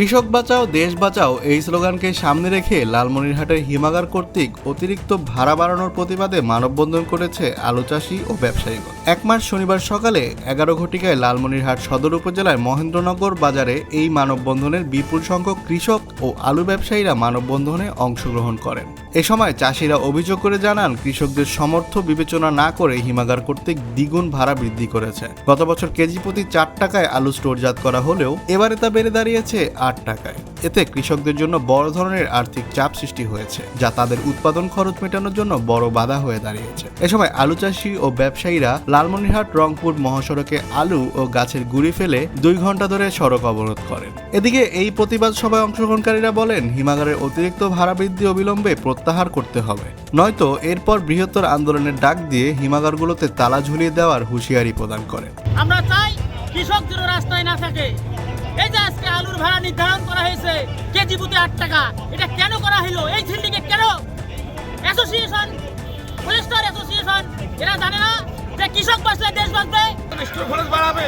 কৃষক বাঁচাও দেশ বাঁচাও এই স্লোগানকে সামনে রেখে লালমনিরহাটের হিমাগার কর্তৃক অতিরিক্ত ভাড়া বাড়ানোর প্রতিবাদে মানববন্ধন করেছে আলু চাষি ও ব্যবসায়ীগণ। 1 মার্চ শনিবার সকালে 11 ঘটিকায় লালমনিরহাট সদর উপজেলার মহেন্দ্রনগর বাজারে এই মানববন্ধনের বিপুল সংখ্যক কৃষক ও আলু ব্যবসায়ীরা মানববন্ধনে অংশগ্রহণ করেন। এ সময় চাষিরা অভিযোগ করে জানান, কৃষকদের সমর্থ বিবেচনা না করে হিমাগার কর্তৃক দ্বিগুণ ভাড়া বৃদ্ধি করেছে। গত বছর কেজি প্রতি 4 টাকায় আলু স্টোরজাত করা হলেও এবারে তা বেড়ে দাঁড়িয়েছে 8 টাকায়। এতে কৃষকদের জন্য বড় ধরনের আর্থিক চাপ সৃষ্টি হয়েছে, যা তাদের উৎপাদন খরচ মেটানোর জন্য বড় বাধা হয়ে দাঁড়িয়েছে। এ সময় আলু চাষি ও ব্যবসায়ীরা লালমনিরহাট রংপুর মহাসড়কে আলু ও গাছের গুঁড়ি ফেলে 2 ঘন্টা ধরে সড়ক অবরোধ করেন। এদিকে এই প্রতিবাদ সভায় অংশগ্রহণকারীরা বলেন, হিমাগারের অতিরিক্ত ভাড়া বৃদ্ধি অবিলম্বে প্রত্যাহার করতে হবে, নয়তো এরপর বৃহত্তর আন্দোলনের ডাক দিয়ে হিমাগারগুলোতে তালা ঝুলিয়ে দেওয়ার হুঁশিয়ারি প্রদান করেন। আমরা চাই কৃষক যেন রাস্তায় না থাকে। এই যে আজকে আলুর ভাড়া নির্ধারণ করা হয়েছে কেজি প্রতি 8 টাকা, এটা কেন করা হলো? এই সিন্ডিকেট কেন? অ্যাসোসিয়েশন, পলিস্টার অ্যাসোসিয়েশন এরা জানে না যে কৃষক বাঁচলে দেশ বাঁচবে? স্টোর খরচ বাড়াবে,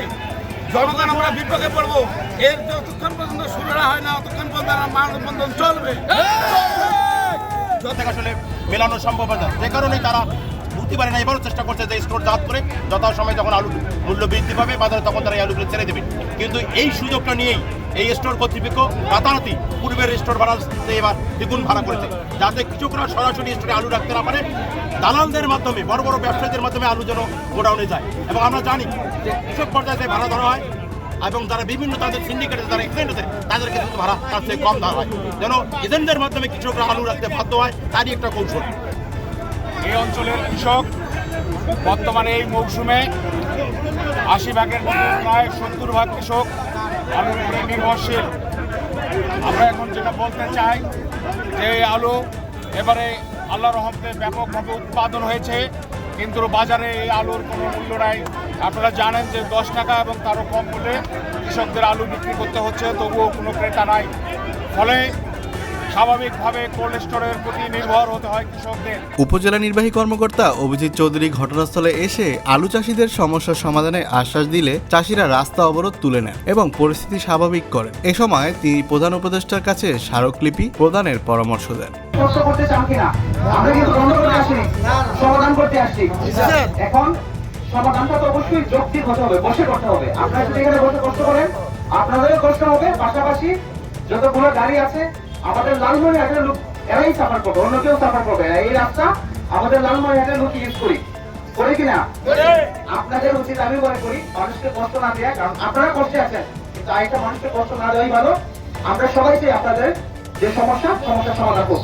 জনগণ আমরা বিপদে পড়বো। এর যতক্ষণ পর্যন্ত শুরু হয় না ততক্ষণ পর্যন্ত মানববন্ধন চলবে। আসলে মেলানো সম্ভব হয় না, যে কারণে তারা বুঝতে পারে না। এবারও চেষ্টা করছে যে স্টোর জাত করে যথাসময় যখন আলু মূল্য বৃদ্ধি পাবে বাজারে, তখন তারা এই আলুগুলো ছেড়ে দেবে। কিন্তু এই সুযোগটা নিয়েই এই স্টোর কর্তৃপক্ষ রাতারাতি পূর্বের স্টোর ভাড়া এবার দ্বিগুণ ভাড়া করেছে, যাতে কৃষকরা সরাসরি স্টোরে আলু রাখতে না পারে। দালালদের মাধ্যমে, বড় বড় ব্যবসায়ীদের মাধ্যমে আলু যেন গোডাউনে যায়। এবং আমরা জানি যে কৃষক পর্যায়ে ভাড়া ধরা হয় এবং যারা বিভিন্ন তাদের সিন্ডিকেটের যারা এজেন্ট আছে তাদেরকে কিন্তু ভাড়া তার চেয়ে কম ধরা হয়, যেন এজেন্টদের মাধ্যমে কৃষকরা আলু রাখতে বাধ্য হয়। তারই একটা কৌশল। এই অঞ্চলের কৃষক বর্তমানে এই মৌসুমে 80 ভাগের প্রায় 70 ভাগ কৃষক আলুর উপরে নির্ভরশীল। আমরা এখন যেটা বলতে চাই যে আলু এবারে আল্লাহর রহমতে ব্যাপকভাবে উৎপাদন হয়েছে, কিন্তু বাজারে এই আলুর কোনো মূল্য নাই। আপনারা জানেন যে 10 টাকা এবং তারও কম মূল্যে কৃষকদের আলু বিক্রি করতে হচ্ছে, তবুও কোনো ক্রেতা নাই। ফলে স্বাভাবিকভাবে কোল্ড স্টোরের প্রতি নির্ভর হতে হয় কৃষকদের। উপজেলা নির্বাহী কর্মকর্তা অভিজিৎ চৌধুরী ঘটনাস্থলে এসে আলু চাষিদের সমস্যার সমাধানে আশ্বাস দিলে চাষিরা রাস্তা অবরোধ তুলে নেন এবং পরিস্থিতি স্বাভাবিক করেন। এ সময় তিনি প্রধান উপদেষ্টার কাছে স্মারকলিপি প্রদানের পরামর্শ দেন। এখন সমাধানটা তো অবশ্যই যৌক্তিক হতে হবে, বসে করতে হবে। আপনারা যদি এখানে বসে কষ্ট করেন আপনাদেরও কষ্ট হবে, পাশাপাশি যতগুলো গাড়ি আছে আমাদের লালমনিরহাটের লোক এরাই সাফার করবে, অন্য কেউ সাফার করবে। এই রাস্তা আমাদের লালমনিরহাটের লোক ইউজ করি কিনা? আপনাদের উচিত আমি মনে করি মানুষকে কষ্ট না দেওয়া, কারণ আপনারা কষ্টে আছেন, কিন্তু আরেকটা মানুষকে কষ্ট না দেওয়াই ভালো। আমরা সবাই চাই আপনাদের যে সমস্যা সমাধান করুন।